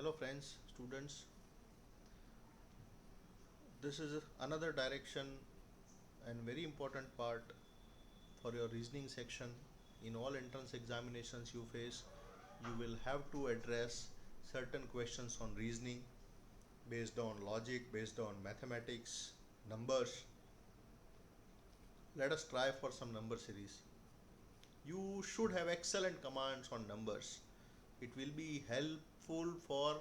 Hello friends, students. This is another direction and very important part for your reasoning section. In all entrance examinations you face, you will have to address certain questions on reasoning based on logic, based on mathematics, numbers. Let us try for some number series. You should have excellent commands on numbers. It will be helpful for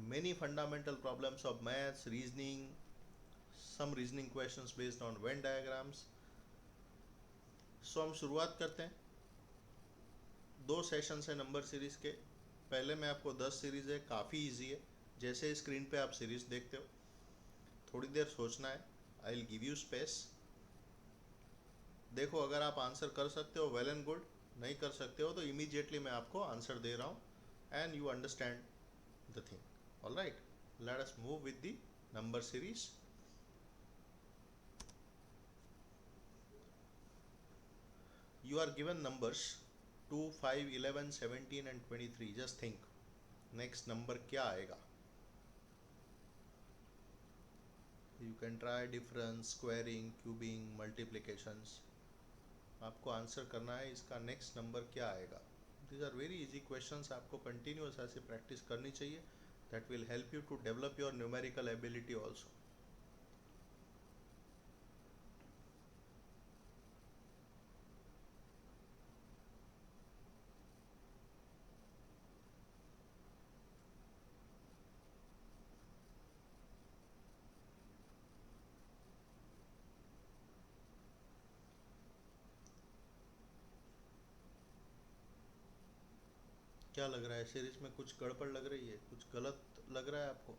many fundamental problems of maths, reasoning, some reasoning questions based on Venn diagrams. हम शुरुआत करते हैं। 2 session है number series के। पहले में आपको 10 series है, काफ़ी इजी है। जैसे स्क्रीन पे आप सीरीज़ देखते हो, थोड़ी देर सोचना है। I will give you space. देखो, अगर आप आंसर कर सकते हो वेल एंड गुड, नहीं कर सकते हो तो इमीडिएटली मैं आपको आंसर दे रहा हूँ and you understand the thing. All right, let us move with the number series. You are given numbers 2, 5, 11, 17 and 23. Just think, next number क्या आएगा? You can try difference, squaring, cubing, multiplications. आपको answer करना है इसका next number क्या आएगा। These are very easy questions. आपको continuous ऐसे प्रैक्टिस करनी चाहिए. That will help you to develop your numerical ability also. क्या लग रहा है? सीरीज में कुछ गड़बड़ लग रही है, कुछ गलत लग रहा है आपको?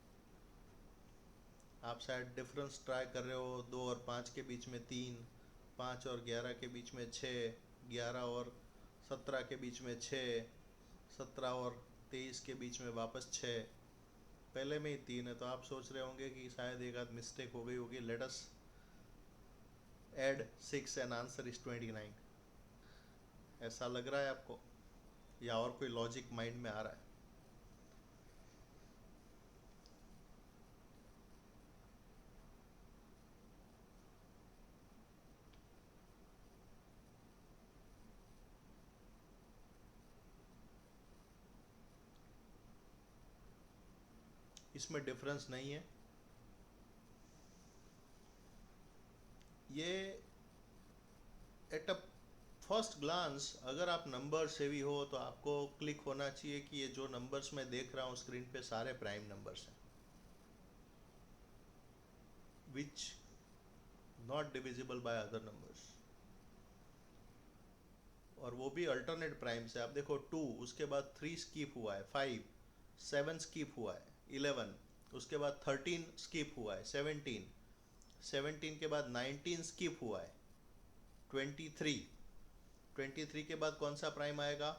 आप शायद डिफरेंस ट्राई कर रहे हो। 2 और 5 के बीच में 3, 5 और 11 के बीच में 6, 11 और 17 के बीच में 6, 17 और 23 के बीच में वापस 6, पहले में ही 3 है। तो आप सोच रहे होंगे कि शायद एक आध मिस्टेक हो गई होगी। Let us add 6 and answer is 29। ऐसा लग रहा है आपको, या और कोई लॉजिक माइंड में आ रहा है? इसमें डिफरेंस नहीं है। ये एट अ फर्स्ट ग्लांस, अगर आप नंबर से भी हो तो आपको क्लिक होना चाहिए कि ये जो नंबर्स मैं देख रहा हूँ स्क्रीन पे सारे प्राइम नंबर्स हैं, which not divisible by other numbers, और वो भी अल्टरनेट प्राइम से। आप देखो 2, उसके बाद 3 स्किप हुआ है, 5, 7 स्किप हुआ है, 11, उसके बाद 13 स्किप हुआ है, 17, 17 के बाद 19 स्किप हुआ है, 23, 23 के बाद कौन सा प्राइम आएगा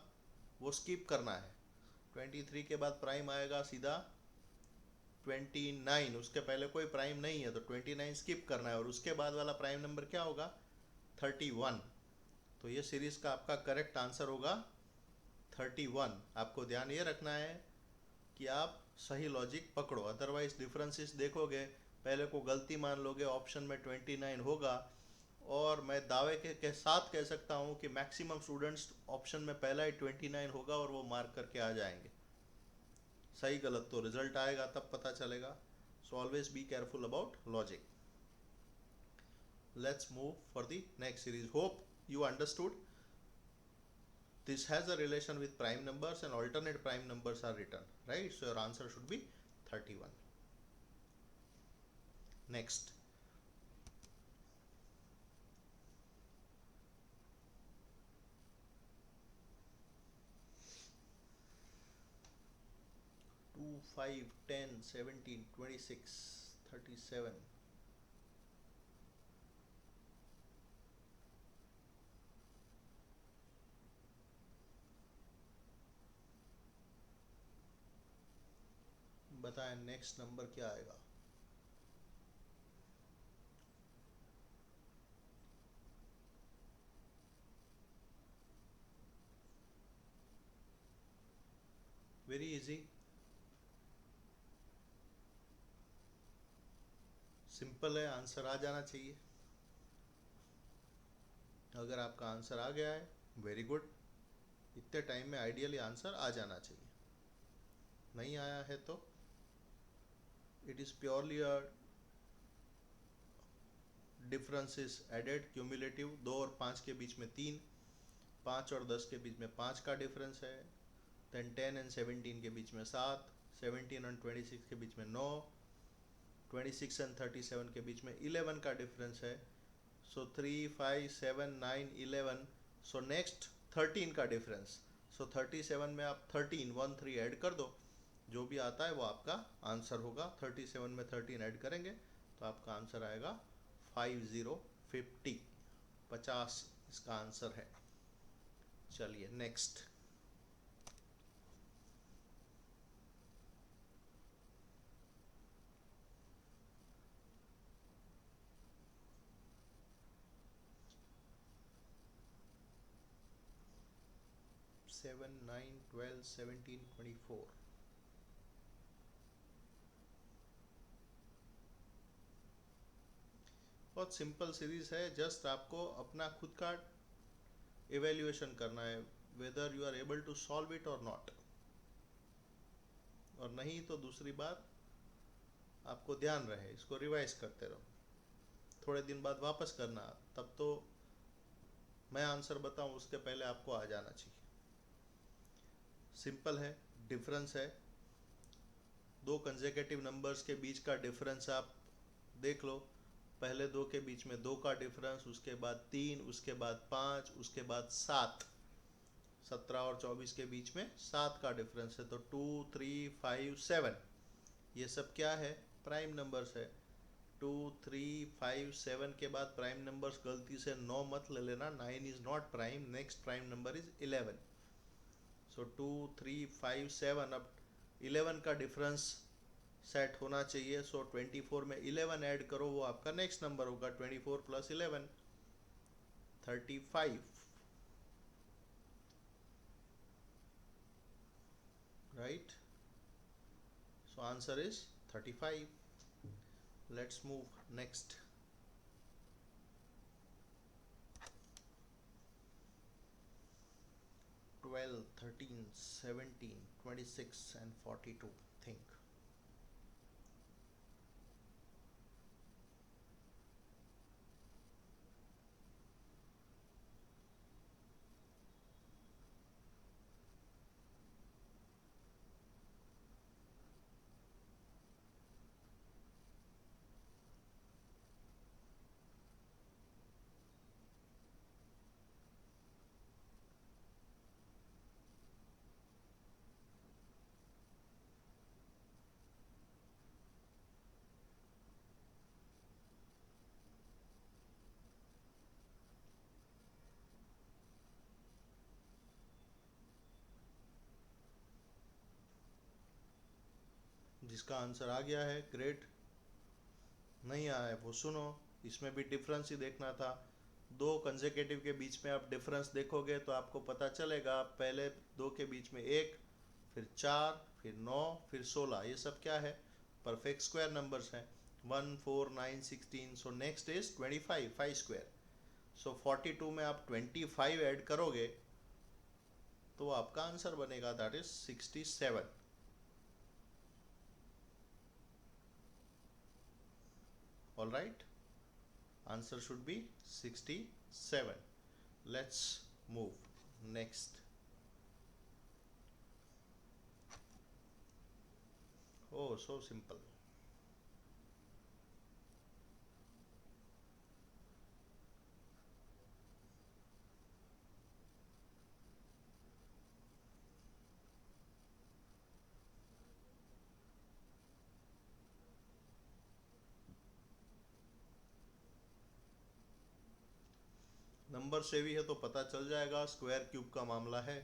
वो स्किप करना है। 23 के बाद प्राइम आएगा सीधा 29, उसके पहले कोई प्राइम नहीं है तो 29 स्किप करना है, और उसके बाद वाला प्राइम नंबर क्या होगा? 31। तो ये सीरीज का आपका करेक्ट आंसर होगा 31। आपको ध्यान ये रखना है कि आप सही लॉजिक पकड़ो, अदरवाइज डिफरेंसेस देखोगे, पहले को गलती मान लोगे, ऑप्शन में 29 होगा, और मैं दावे के साथ कह सकता हूँ कि मैक्सिमम स्टूडेंट्स ऑप्शन में पहला ही 29 होगा और वो मार्क करके आ जाएंगे। सही गलत तो रिजल्ट आएगा तब पता चलेगा। So always be careful about logic. Let's move for the next series. Hope you understood. This has a relation with prime numbers and alternate prime numbers are written, right? So your answer should be 31. Next, 2, 5, 10, 17, 26, 37. बताएं next number क्या आएगा? Very easy. Simple है, answer आ जाना चाहिए। अगर आपका answer आ गया है, वेरी गुड। इतने टाइम में आइडियली आंसर आ जाना चाहिए। नहीं आया है तो it is purely a difference is added cumulative. 2 और 5 के बीच में 3, 5 और 10 के बीच में 5 का डिफरेंस है। देन 10 एंड 17 के बीच में 7, 17 एंड 26 के बीच में 9, 26 एंड 37 के बीच में 11 का डिफरेंस है। सो 3, 5, 7, 9, 11। सो नेक्स्ट 13 का डिफरेंस। सो 37 में आप 13 ऐड कर दो, जो भी आता है वो आपका आंसर होगा। 37 में 13 ऐड करेंगे तो आपका आंसर आएगा 50, 50 इसका आंसर है। चलिए नेक्स्ट। सेवन, 9, 12, 17, 24। बहुत सिंपल सीरीज है, जस्ट आपको अपना खुद का इवेल्युएशन करना है, whether you are able to solve it और नॉट। और नहीं तो दूसरी बार आपको ध्यान रहे, इसको रिवाइज करते रहो, थोड़े दिन बाद वापस करना, तब तो मैं आंसर बताऊं उसके पहले आपको आ जाना चाहिए। सिंपल है, डिफरेंस है, दो कंसेक्यूटिव नंबर्स के बीच का डिफरेंस आप देख लो। पहले दो के बीच में 2 का डिफरेंस, उसके बाद 3, उसके बाद 5, उसके बाद 7। 17 और 24 के बीच में 7 का डिफरेंस है, तो 2, 3, 5, 7 ये सब क्या है, प्राइम नंबर्स है। 2, 3, 5, 7 के बाद प्राइम नंबर्स गलती से 9 मत ले लेना, 9 is not prime, next prime number is 11। सो 2, 3, 5, 7, अब 11 का डिफरेंस सेट होना चाहिए। सो 24 में 11 ऐड करो, वो आपका नेक्स्ट नंबर होगा। 24 + 11 35, right. So answer is 35। Let's move next. 12, 13, 17, 26 and 42, think। जिसका आंसर आ गया है ग्रेट, नहीं आया है वो सुनो, इसमें भी डिफरेंस ही देखना था। दो कंसेक्यूटिव के बीच में आप डिफरेंस देखोगे तो आपको पता चलेगा, पहले दो के बीच में 1, फिर 4, फिर 9, फिर 16, ये सब क्या है, परफेक्ट स्क्वायर नंबर्स हैं। 1, 4, 9, 16। So next is 25, 5 square. So 42 में आप 25 ऐड करोगे तो आपका आंसर बनेगा, that is 67। All right, answer should be 67। Let's move next. Oh, so simple. Number से भी है तो पता चल जाएगा, स्क्वायर क्यूब का मामला है।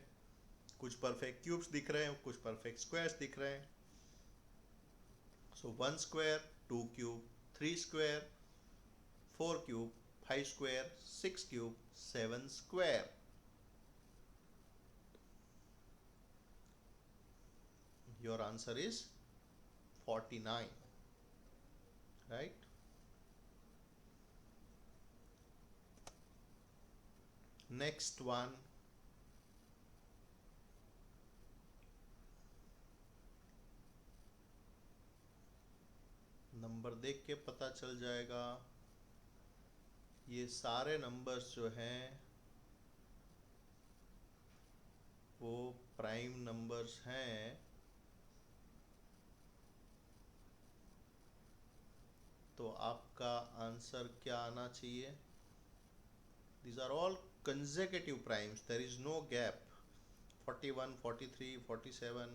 कुछ परफेक्ट क्यूब्स दिख रहे हैं, कुछ परफेक्ट स्क्वायर्स दिख रहे हैं। सो 1 square, 2 cube, 3 square, 4 cube, 5 square, 6 cube, 7 square. Your answer is 49, right? Next one, number देख के पता चल जाएगा। ये सारे नंबर्स जो हैं वो प्राइम नंबर्स हैं। तो आपका आंसर क्या आना चाहिए? These are all consecutive primes, there is no gap। 41, 43, 47,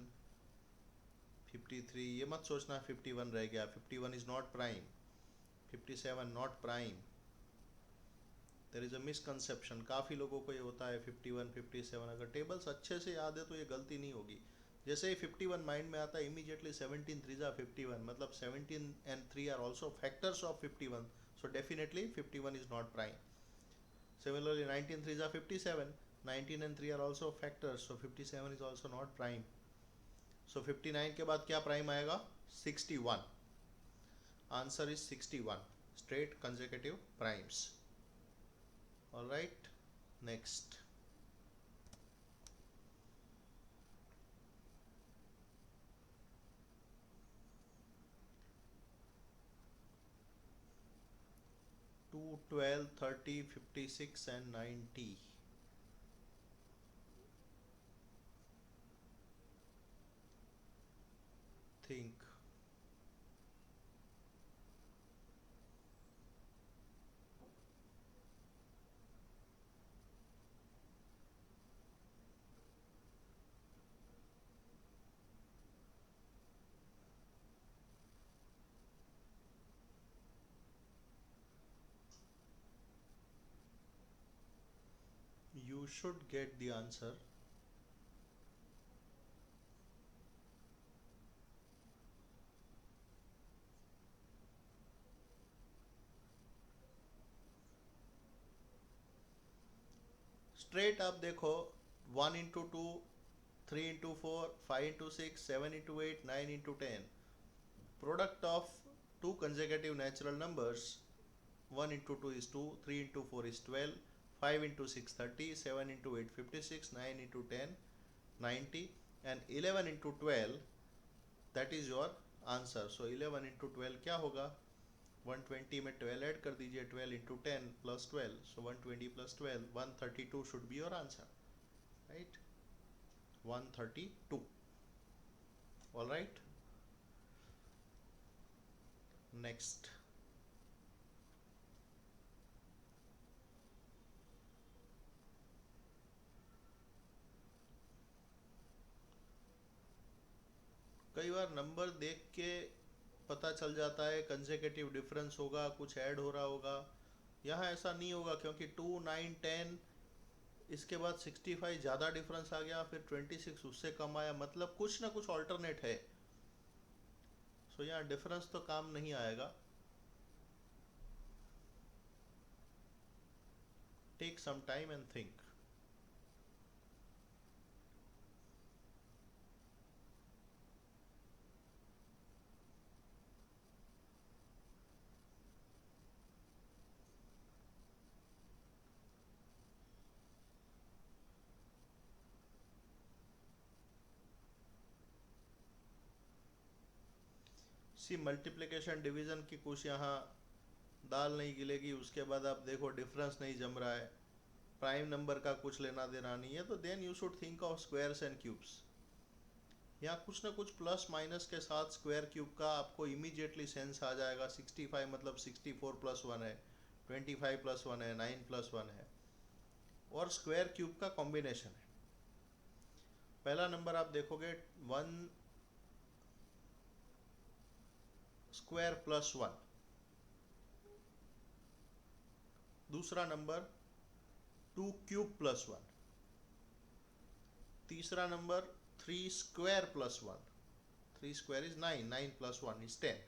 53, ये मत सोचना 51 रह गया, 51 is not prime, 57 not prime। There is a misconception, काफ़ी लोगों को ये होता है 51, 57। अगर टेबल्स अच्छे से याद है तो ये गलती नहीं होगी। जैसे ही 51 माइंड में आता है इमीडिएटली 17 3 जा 51, मतलब 17 and 3 are also factors of 51, so definitely 51 is not prime. Similarly, 19 3s are 57. 19 and 3 are also factors, so 57 is also not prime. So 59 के बाद क्या प्राइम आएगा? 61। Answer is 61. Straight consecutive primes. All right. Next. Two, 12, 30, 56 and 90. Think. You should get the answer. Straight up देखो, 1 into 2, 3 into 4, 5 into 6, 7 into 8, 9 into 10. Product of two consecutive natural numbers, 1 into 2 is 2, 3 into 4 is 12, 5 into 6 30, 7 into 8 56, 9 into 10 90, and 11 into 12, that is your answer। So 11 into 12 क्या होगा? 120 में 12 add कर दीजिए, 12 into 10 plus 12, so 120 plus 12, 132 should be your answer, right? 132। all right, next। कई बार number देख के पता चल जाता है कंसेकेटिव डिफरेंस होगा, कुछ ऐड हो रहा होगा। यहाँ ऐसा नहीं होगा, क्योंकि 2 9 10, इसके बाद 65 ज़्यादा डिफरेंस आ गया, फिर 26 उससे कम आया, मतलब कुछ ना कुछ ऑल्टरनेट है। सो यहाँ डिफरेंस तो काम नहीं आएगा। Take some time and think. See multiplication division की कुछ यहाँ दाल नहीं गिलेगी, उसके बाद आप देखो डिफरेंस नहीं जम रहा है, प्राइम नंबर का कुछ लेना देना नहीं है, तो then you should think of squares and cubes. यहाँ कुछ ना कुछ प्लस माइनस के साथ स्क्वायर क्यूब का आपको इमीडिएटली सेंस आ जाएगा। 65 मतलब 64 प्लस 1 है, 25 प्लस 1 है, 9 प्लस 1 है, और स्क्वायर क्यूब का कॉम्बिनेशन है। पहला नंबर आप देखोगे 1 स्क्वायर प्लस 1, दूसरा नंबर 2 क्यूब प्लस 1, तीसरा number 3 square plus 1, 3 square is 9, 9 plus 1 is 10,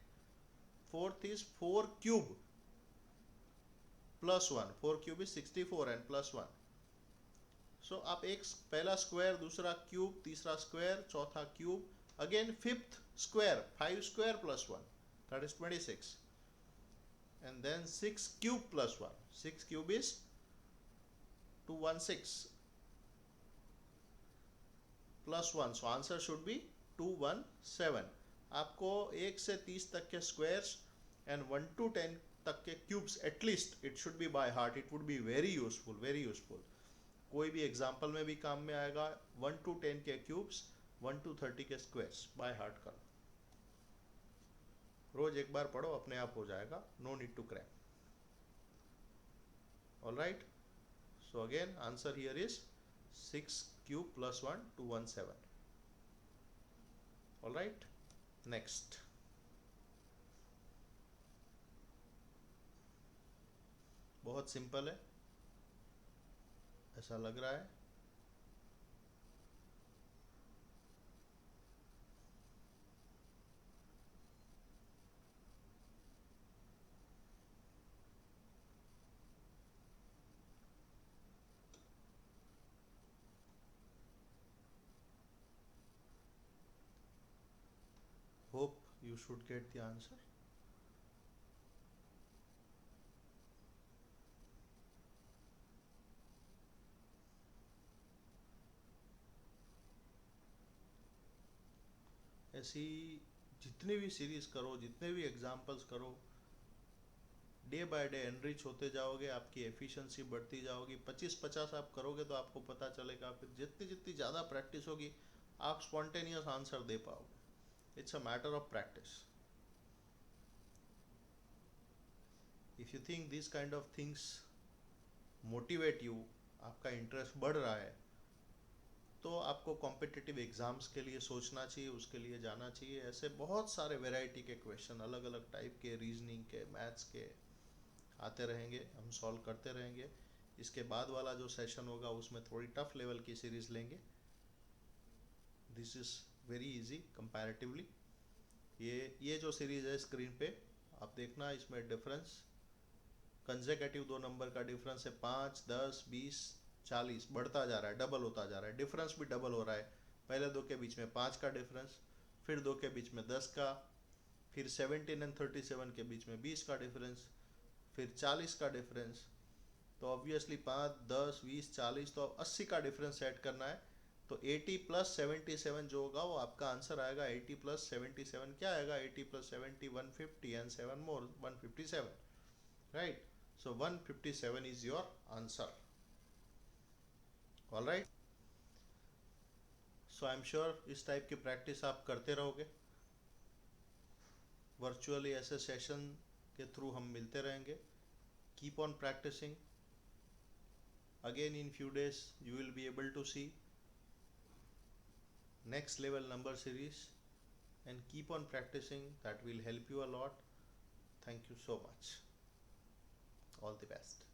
fourth is 4 cube plus 1, 4 cube is 64 and plus 1। सो आप एक पहला स्क्वायर, दूसरा क्यूब, तीसरा स्क्वायर, चौथा cube, again fifth square, 5 square plus 1, that is 26, and then 6 cube plus 1, 6 cube is 216 plus 1, so answer should be 217। आपको 1 से 30 तक के स्क्वायर्स एंड 1 to 10 तक के cubes at least it should be by heart. It would be very useful, very useful. कोई भी example में भी काम में आएगा। 1 to 10 के क्यूब्स, 1 to 30 के स्क्वायर्स बाय हार्ट करो। रोज एक बार पढ़ो, अपने आप हो जाएगा। No need to crack. All right, so again answer here is 6 cube plus 1 217। All right, next. बहुत सिंपल है, ऐसा लग रहा है। Hope you should get the answer. ऐसी जितनी भी सीरीज करो, जितने भी एग्जाम्पल्स करो, डे बाय डे एनरिच होते जाओगे, आपकी एफिशिएंसी बढ़ती जाओगी। 25-50 आप करोगे तो आपको पता चलेगा। फिर जितनी जितनी ज़्यादा प्रैक्टिस होगी, आप स्पॉन्टेनियस आंसर दे पाओगे। It's a matter of practice. If you think this kind of things motivate you, आपका इंटरेस्ट बढ़ रहा है, तो आपको कॉम्पिटिटिव एग्ज़ाम्स के लिए सोचना चाहिए, उसके लिए जाना चाहिए। ऐसे बहुत सारे वैरायटी के क्वेश्चन, अलग अलग टाइप के, रीजनिंग के, मैथ्स के आते रहेंगे, हम सॉल्व करते रहेंगे। इसके बाद वाला जो सेशन होगा उसमें थोड़ी टफ लेवल की सीरीज़ लेंगे। This is very easy comparatively. ये जो सीरीज़ है स्क्रीन पे आप देखना, इसमें डिफरेंस कंसेक्यूटिव 2 नंबर का डिफरेंस है 5, 10, 20, 40 बढ़ता जा रहा है, डबल होता जा रहा है। डिफरेंस भी डबल हो रहा है। पहले दो के बीच में 5 का डिफरेंस, फिर दो के बीच में 10 का, फिर 17 एंड 37 के बीच में 20 का डिफरेंस, फिर 40 का डिफरेंस। तो ऑब्वियसली 5, 10, 20, 40, तो 80 का डिफरेंस ऐड करना है। तो 80 प्लस 77 जो होगा वो आपका आंसर आएगा। 80 प्लस 77 क्या आएगा? 80 plus 70 150 and 7 more 157, right? So 157 is your answer. All right. So I'm sure इस टाइप की प्रैक्टिस आप करते रहोगे। वर्चुअली ऐसे सेशन के थ्रू हम मिलते रहेंगे। Keep on practicing. Again in few days you will be able to see next level number series, and keep on practicing. That will help you a lot. Thank you so much. All the best.